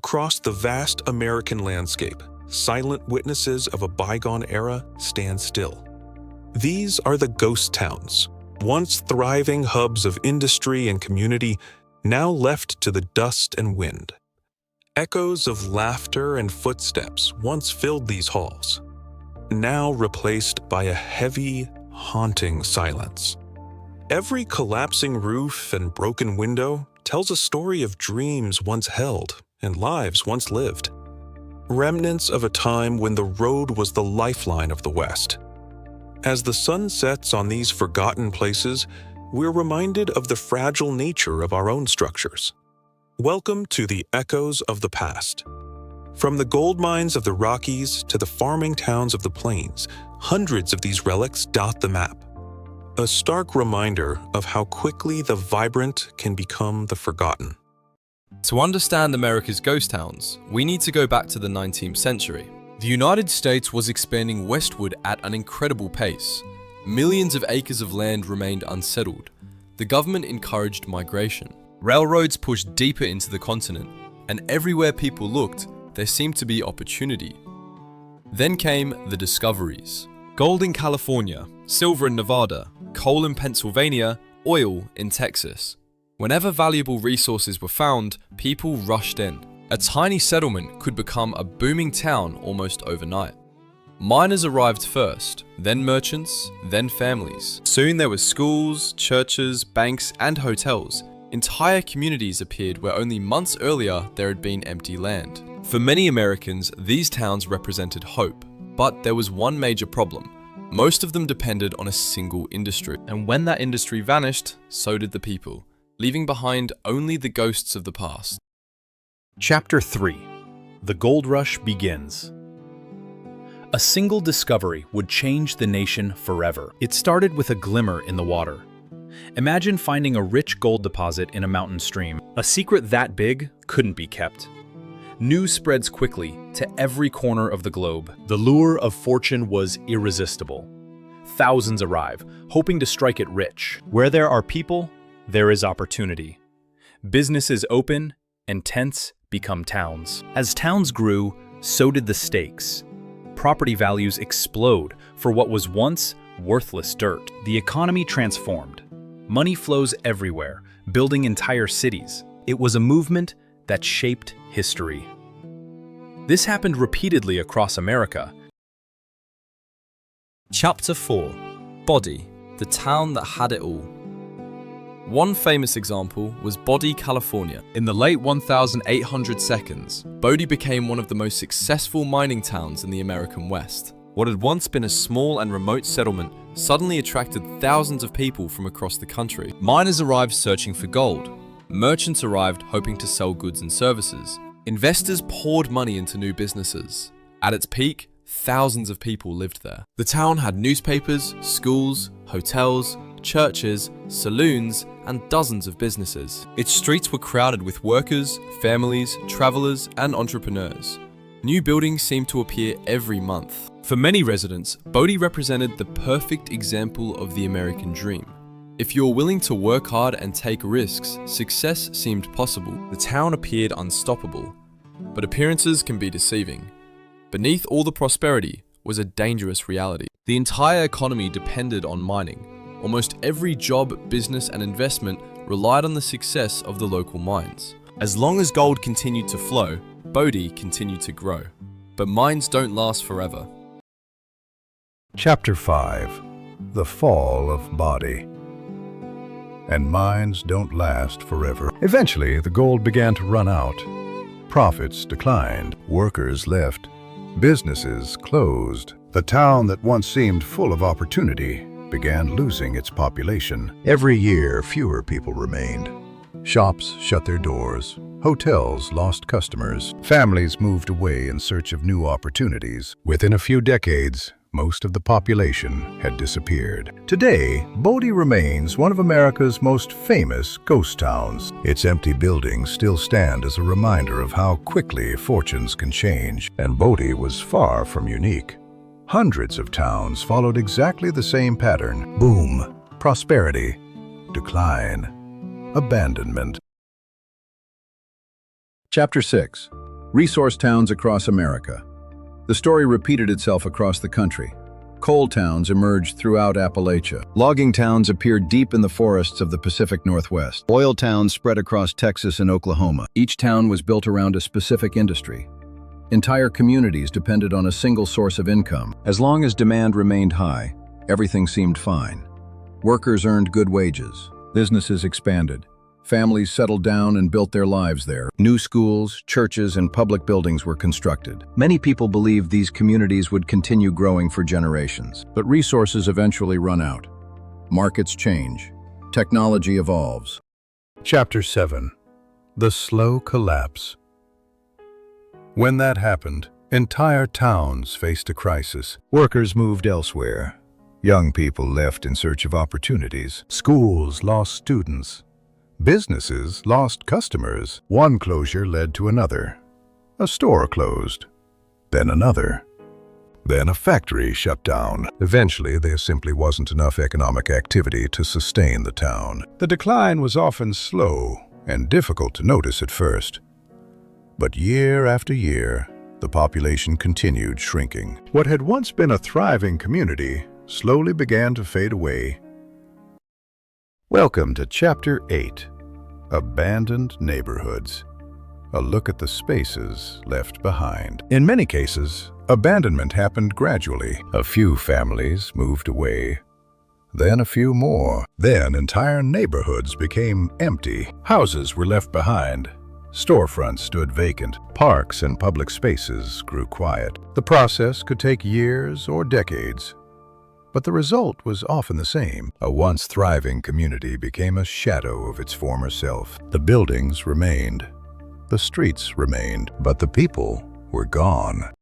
Across the vast American landscape, silent witnesses of a bygone era stand still. These are the ghost towns, once thriving hubs of industry and community, now left to the dust and wind. Echoes of laughter and footsteps once filled these halls, now replaced by a heavy, haunting silence. Every collapsing roof and broken window tells a story of dreams once held and lives once lived. Remnants of a time when the road was the lifeline of the West. As the sun sets on these forgotten places, we're reminded of the fragile nature of our own structures. Welcome to the echoes of the past. From the gold mines of the Rockies to the farming towns of the plains, hundreds of these relics dot the map. A stark reminder of how quickly the vibrant can become the forgotten. To understand America's ghost towns, we need to go back to the 19th century. The United States was expanding westward at an incredible pace. Millions of acres of land remained unsettled. The government encouraged migration. Railroads pushed deeper into the continent, and everywhere people looked, there seemed to be opportunity. Then came the discoveries. Gold in California, silver in Nevada, coal in Pennsylvania, oil in Texas. Whenever valuable resources were found, people rushed in. A tiny settlement could become a booming town almost overnight. Miners arrived first, then merchants, then families. Soon there were schools, churches, banks, and hotels. Entire communities appeared where only months earlier there had been empty land. For many Americans, these towns represented hope. But there was one major problem. Most of them depended on a single industry. And when that industry vanished, so did the people, leaving behind only the ghosts of the past. Chapter 3. The Gold Rush begins. A single discovery would change the nation forever. It started with a glimmer in the water. Imagine finding a rich gold deposit in a mountain stream. A secret that big couldn't be kept. News spreads quickly to every corner of the globe. The lure of fortune was irresistible. Thousands arrive, hoping to strike it rich. Where there are people, there is opportunity. Businesses open, and tents become towns. As towns grew, so did the stakes. Property values explode for what was once worthless dirt. The economy transformed. Money flows everywhere, building entire cities. It was a movement that shaped history. This happened repeatedly across America. Chapter 4. Bodie, the town that had it all. One famous example was Bodie, California. In the late 1800 seconds, Bodie became one of the most successful mining towns in the American West. What had once been a small and remote settlement suddenly attracted thousands of people from across the country. Miners arrived searching for gold. Merchants arrived hoping to sell goods and services. Investors poured money into new businesses. At its peak, thousands of people lived there. The town had newspapers, schools, hotels, churches, saloons, and dozens of businesses. Its streets were crowded with workers, families, travelers, and entrepreneurs. New buildings seemed to appear every month. For many residents, Bodie represented the perfect example of the American dream. If you were willing to work hard and take risks, success seemed possible. The town appeared unstoppable, but appearances can be deceiving. Beneath all the prosperity was a dangerous reality. The entire economy depended on mining. Almost every job, business, and investment relied on the success of the local mines. As long as gold continued to flow, Bodie continued to grow. But mines don't last forever. Chapter 5. The Fall of Bodie. And mines don't last forever. Eventually, the gold began to run out. Profits declined. Workers left. Businesses closed. The town that once seemed full of opportunity began losing its population. Every year, fewer people remained. Shops shut their doors. Hotels lost customers. Families moved away in search of new opportunities. Within a few decades, most of the population had disappeared. Today, Bodie remains one of America's most famous ghost towns. Its empty buildings still stand as a reminder of how quickly fortunes can change, and Bodie was far from unique. Hundreds of towns followed exactly the same pattern: boom, prosperity, decline, abandonment. Chapter 6. Resource towns across America. The story repeated itself across the country. Coal towns emerged throughout Appalachia. Logging towns appeared deep in the forests of the Pacific Northwest. Oil towns spread across Texas and Oklahoma. Each town was built around a specific industry. Entire communities depended on a single source of income. As long as demand remained high, everything seemed fine. Workers earned good wages. Businesses expanded. Families settled down and built their lives there. New schools, churches, and public buildings were constructed. Many people believed these communities would continue growing for generations. But resources eventually run out. Markets change. Technology evolves. Chapter 7. The Slow Collapse. When that happened, entire towns faced a crisis. Workers moved elsewhere. Young people left in search of opportunities. Schools lost students. Businesses lost customers. One closure led to another. A store closed, then another. Then a factory shut down. Eventually, there simply wasn't enough economic activity to sustain the town. The decline was often slow and difficult to notice at first. But year after year, the population continued shrinking. What had once been a thriving community slowly began to fade away. Welcome to Chapter 8, Abandoned Neighborhoods. A look at the spaces left behind. In many cases, abandonment happened gradually. A few families moved away, then a few more. Then entire neighborhoods became empty. Houses were left behind. Storefronts stood vacant. Parks and public spaces grew quiet. The process could take years or decades, but the result was often the same. A once thriving community became a shadow of its former self. The buildings remained, the streets remained, but the people were gone.